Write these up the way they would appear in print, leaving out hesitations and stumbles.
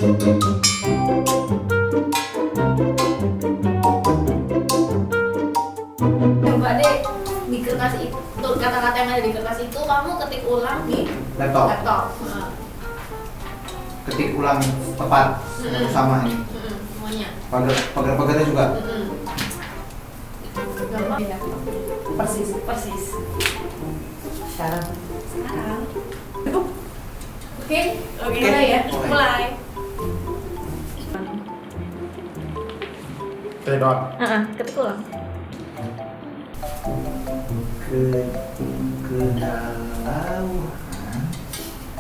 Coba deh di kertas itu, kata-kata yang ada di kertas itu kamu ketik ulang di laptop. Ketik ulang tepat sama ini. Semuanya. Pagar-pagarnya juga. Gampang ya. Persis. Sekarang. Oke, mulai ya. Mulai. Kedot. Ketik ulang. Kedalauan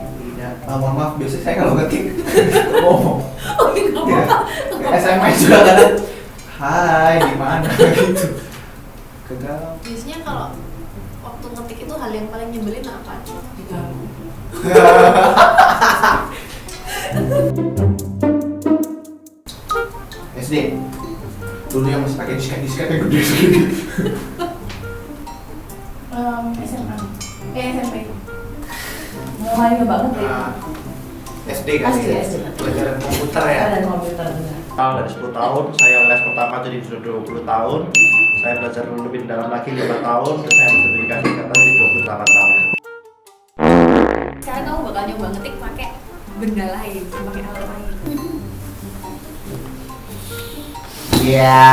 tidak. Maaf, biasanya saya kalau ketik ngomong. Oh, enggak apa-apa. SMS juga kadang. Hai, di mana gitu. Kegalau. Biasanya kalau waktu ngetik itu hal yang paling nyebelin apa? Diganggu. SD. Dulu yang masih pakai disket yang gede segini. SMA. SMP. Mulai banget ya. SD kan ya? SD. Pelajaran komputer ya? Ada komputer benar. Dari 10 tahun, saya les pertama jadi sudah 20 tahun. Saya belajar lebih dalam lagi 5 tahun, dan saya sertifikasi kata jadi 28 tahun. Sekarang kamu bakal nyoba ngetik pakai benda lain, pakai alat lain. Iya.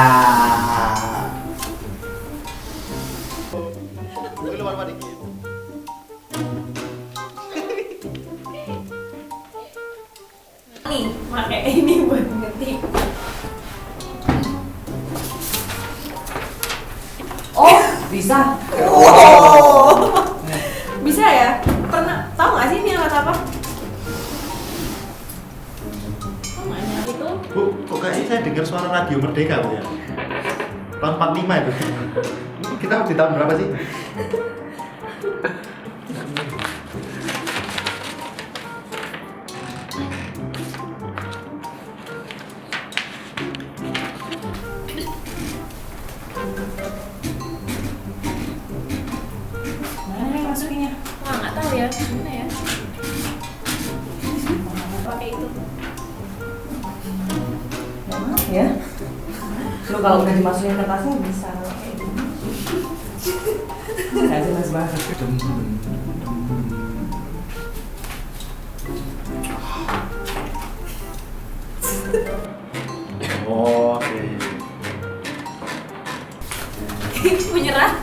Nih, pakai ini buat ngetik. Oh, bisa. Bisa ya? Pernah tahu nggak sih ini alat apa? Namanya itu Bu, kok kayaknya saya dengar suara radio Merdeka Bu ya? Tahun 45 itu. Kita di tahun berapa sih? Mana yang masukinnya? wah nggak tahu ya, gimana ya? Pakai itu. Ya, maaf ya. Lu kalau udah dimasukin kertasnya bisa kayak gini. Nggak jelas banget. Oh, oke. Menyerah.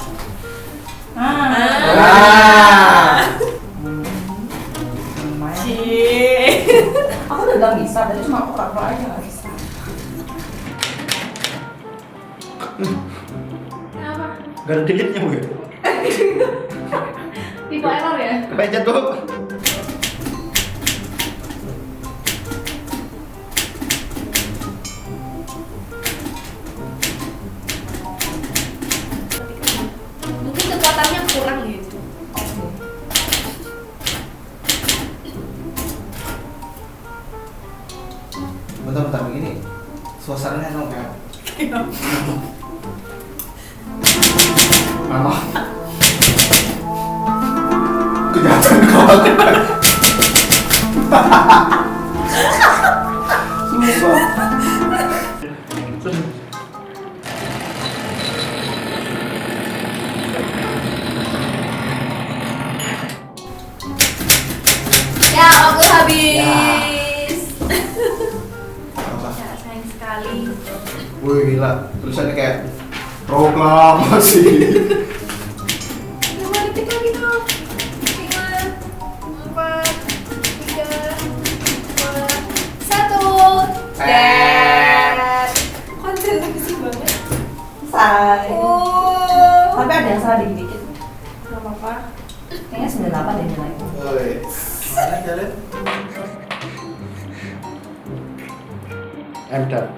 Lumayan. Cie. Aku udah bilang bisa, tadi cuma aku pura-pura aja nggak bisa. Apa? Gak ada delete-nya Bu ya? Tipe error ya? Kepencet Bu. Mungkin kekuatannya kurang gitu. Bentar begini. Suasananya enak ya. Mama. Kejahatan kau lakukan. Sumpah. Ya, waktu habis. Apa? Ya, sayang sekali. Wih gila, tulisannya kayak proklamasi. 5 detik lagi dong. 5, 4, 3, 2, 1. Set. Konsentrasi banget. Say. Oh. Tapi ada yang salah dikit-dikit. Gak apa-apa. Kayaknya 98 deh nilainya. Woi, mana kalian? MDAT.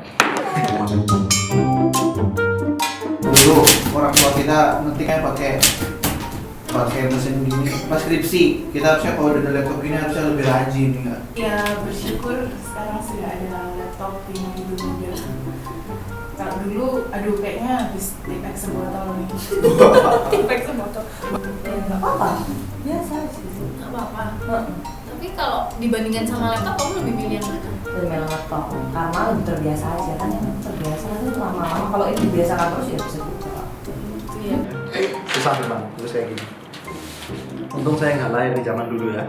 Dulu orang tua kita ngetiknya pakai mesin gini. Pas skripsi kita harusnya kalau udah ada laptop ini harusnya lebih rajin enggak? Ya bersyukur sekarang sudah ada laptop yang lebih mudah. Kalau dulu, aduh kayaknya habis tipek sebotol nih. Tipek sebotol. Ya nggak apa-apa. Biasa sih. Gak apa-apa. Heeh. Tapi kalau dibandingkan sama laptop, kamu lebih milih yang mana? dari main laptop karena lebih terbiasa aja kan yang terbiasa kan itu lama-lama kalau ini dibiasakan terus ya bisa buka. Itu ya. Susah memang, terus kayak gini. Untung saya nggak lahir di zaman dulu ya.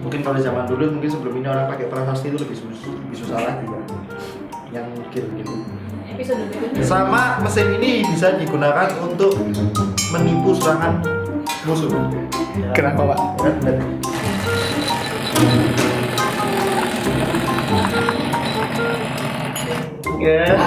Mungkin kalau di zaman dulu, mungkin sebelum ini orang pakai prasasti itu lebih susah lagi ya. Yang mikir gitu. Episode berikutnya. Sama mesin ini bisa digunakan untuk menipu serangan musuh. Kenapa, Pak? Ya.